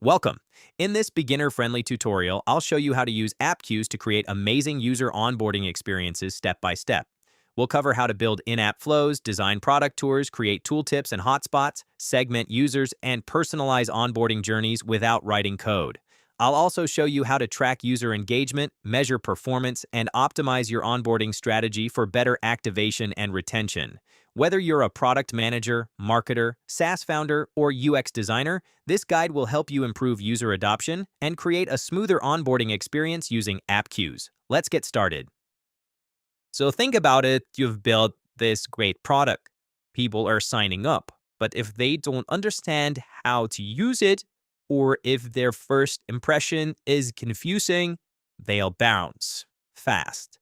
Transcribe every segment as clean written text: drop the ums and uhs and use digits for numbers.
Welcome. In this beginner-friendly tutorial, I'll show you how to use Appcues to create amazing user onboarding experiences step by step. We'll cover how to build in-app flows, design product tours, create tooltips and hotspots, segment users, and personalize onboarding journeys without writing code. I'll also show you how to track user engagement, measure performance, and optimize your onboarding strategy for better activation and retention. Whether you're a product manager, marketer, SaaS founder, or UX designer, this guide will help you improve user adoption and create a smoother onboarding experience using Appcues. Let's get started. So think about it, you've built this great product. People are signing up, but if they don't understand how to use it, or if their first impression is confusing, they'll bounce fast.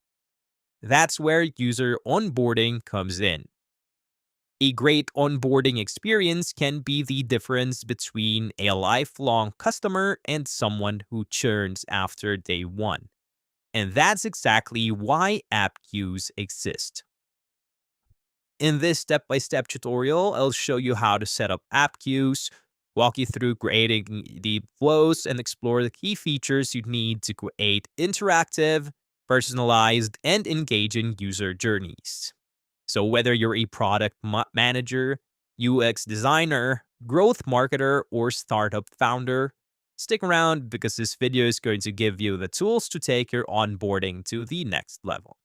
That's where user onboarding comes in. A great onboarding experience can be the difference between a lifelong customer and someone who churns after day one. And that's exactly why Appcues exist. In this step-by-step tutorial, I'll show you how to set up Appcues, walk you through creating the flows, and explore the key features you need to create interactive, personalized, and engaging user journeys. So whether you're a product manager, UX designer, growth marketer, or startup founder, stick around because this video is going to give you the tools to take your onboarding to the next level.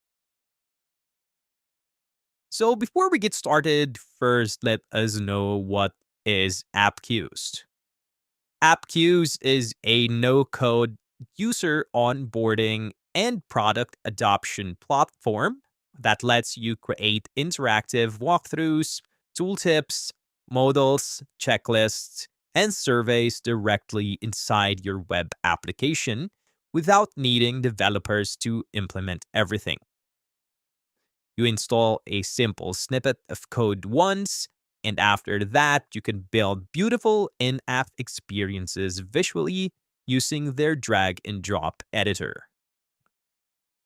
So before we get started, first let us know what is Appcues. Appcues is a no-code user onboarding and product adoption platform that lets you create interactive walkthroughs, tooltips, modals, checklists, and surveys directly inside your web application without needing developers to implement everything. You install a simple snippet of code once, and after that, you can build beautiful in-app experiences visually using their drag and drop editor.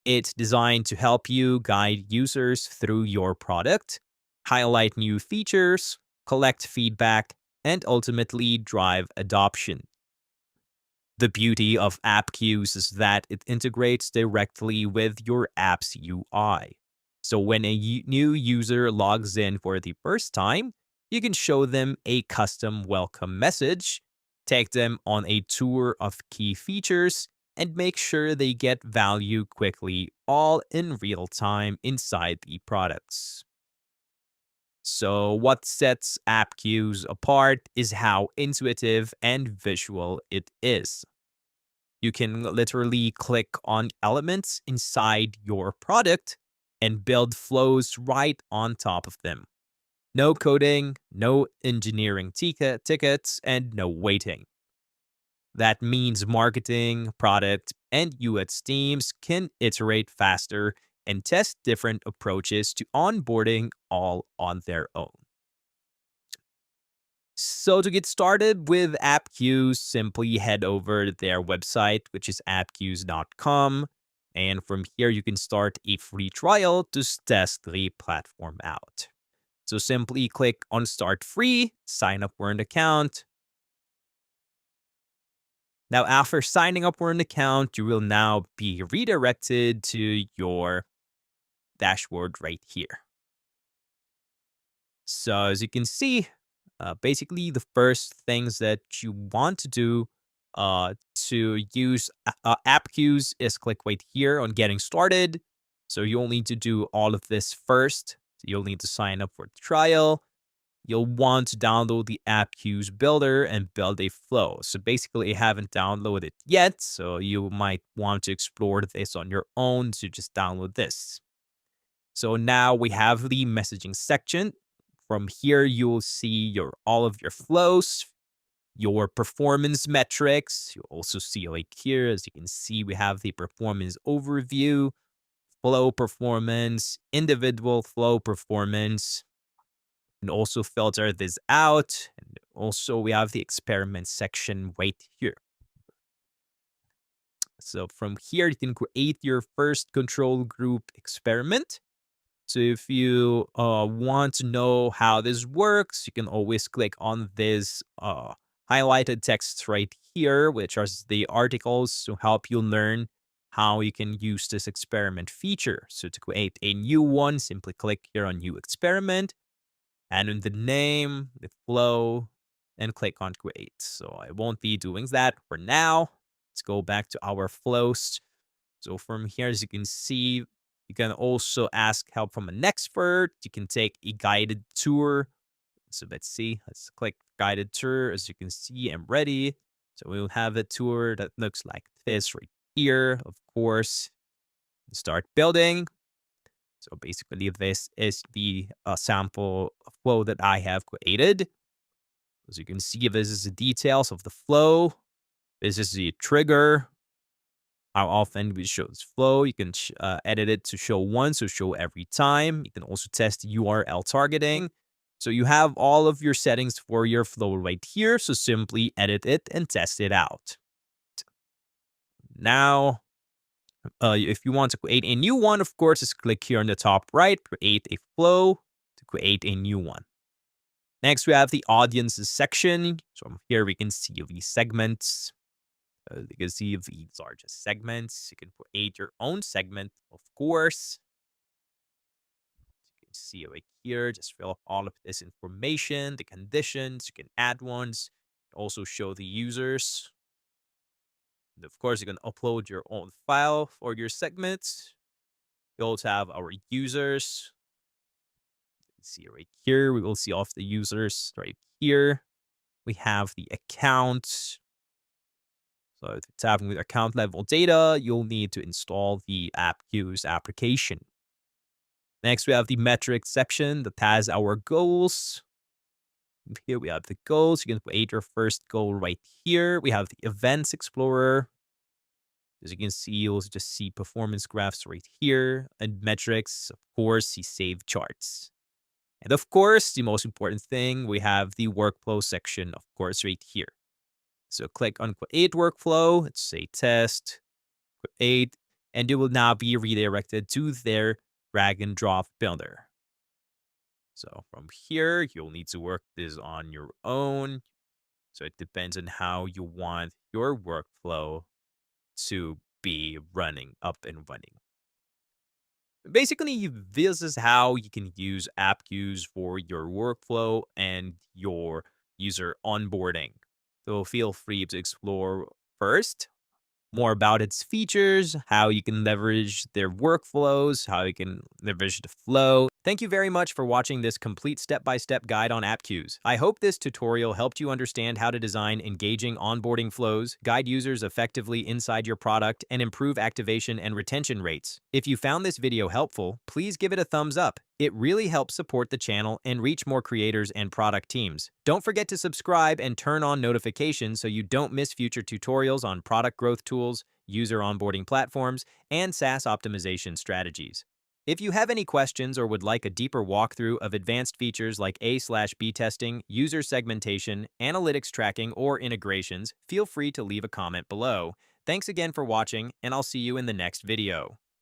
It's designed to help you guide users through your product, highlight new features, collect feedback, and ultimately drive adoption. The beauty of Appcues is that it integrates directly with your app's UI. So when a new user logs in for the first time, you can show them a custom welcome message, take them on a tour of key features, and make sure they get value quickly, all in real time inside the products. So what sets Appcues apart is how intuitive and visual it is. You can literally click on elements inside your product and build flows right on top of them. No coding, no engineering tickets, and no waiting. That means marketing, product, and UX teams can iterate faster and test different approaches to onboarding all on their own. So to get started with Appcues, simply head over to their website, which is appcues.com. And from here, you can start a free trial to test the platform out. So simply click on Start Free, sign up for an account. Now, after signing up for an account, you will now be redirected to your dashboard right here. So as you can see, basically the first things that you want to do to use Appcues is click right here on Getting Started. So you'll need to do all of this first. So you'll need to sign up for the trial. You'll want to download the Appcues builder and build a flow. So basically, I haven't downloaded it yet, so you might want to explore this on your own. So just download this. So now we have the messaging section. From here, you'll see all of your flows, your performance metrics. You'll also see like here, as you can see, we have the performance overview, flow performance, individual flow performance, and also filter this out. And also we have the experiment section right here. So from here, you can create your first control group experiment. So if you want to know how this works, you can always click on this highlighted text right here, which are the articles to help you learn how you can use this experiment feature. So to create a new one, simply click here on New Experiment, and in the name, the flow, and click on Create. So I won't be doing that for now. Let's go back to our flows. So from here, as you can see, you can also ask help from an expert. You can take a guided tour. So let's see. Let's click guided tour. As you can see, I'm ready. So we'll have a tour that looks like this right here. Of course, start building. So basically, this is the sample flow that I have created. As you can see, this is the details of the flow. This is the trigger. How often we show this flow. You can edit it to show once or show every time. You can also test URL targeting. So you have all of your settings for your flow right here. So simply edit it and test it out. Now, if you want to create a new one, of course, just click here on the top right, create a flow to create a new one. Next, we have the audiences section. So from here, we can see these segments. You can see these are just segments. You can create your own segment, of course. You can see right here, just fill up all of this information, the conditions. You can add ones, also show the users. And of course, you can upload your own file for your segments. We also have our users. See right here, we will see all of the users right here. We have the accounts. So if it's having with account level data, you'll need to install the Appcues application. Next, we have the metrics section that has our goals. Here we have the goals. You can create your first goal right here. We have the events explorer. As you can see, you'll just see performance graphs right here, and metrics, of course, see save charts. And of course, the most important thing, we have the workflow section, of course, right here. So click on Create Workflow. Let's say Test, Create, and it will now be redirected to their drag and drop builder. So from here, you'll need to work this on your own. So it depends on how you want your workflow to be running up and running. Basically, this is how you can use Appcues for your workflow and your user onboarding. So feel free to explore first more about its features, how you can leverage their workflows, how you can leverage the flow. Thank you very much for watching this complete step-by-step guide on Appcues. I hope this tutorial helped you understand how to design engaging onboarding flows, guide users effectively inside your product, and improve activation and retention rates. If you found this video helpful, please give it a thumbs up. It really helps support the channel and reach more creators and product teams. Don't forget to subscribe and turn on notifications so you don't miss future tutorials on product growth tools, user onboarding platforms, and SaaS optimization strategies. If you have any questions or would like a deeper walkthrough of advanced features like A/B testing, user segmentation, analytics tracking, or integrations, feel free to leave a comment below. Thanks again for watching, and I'll see you in the next video.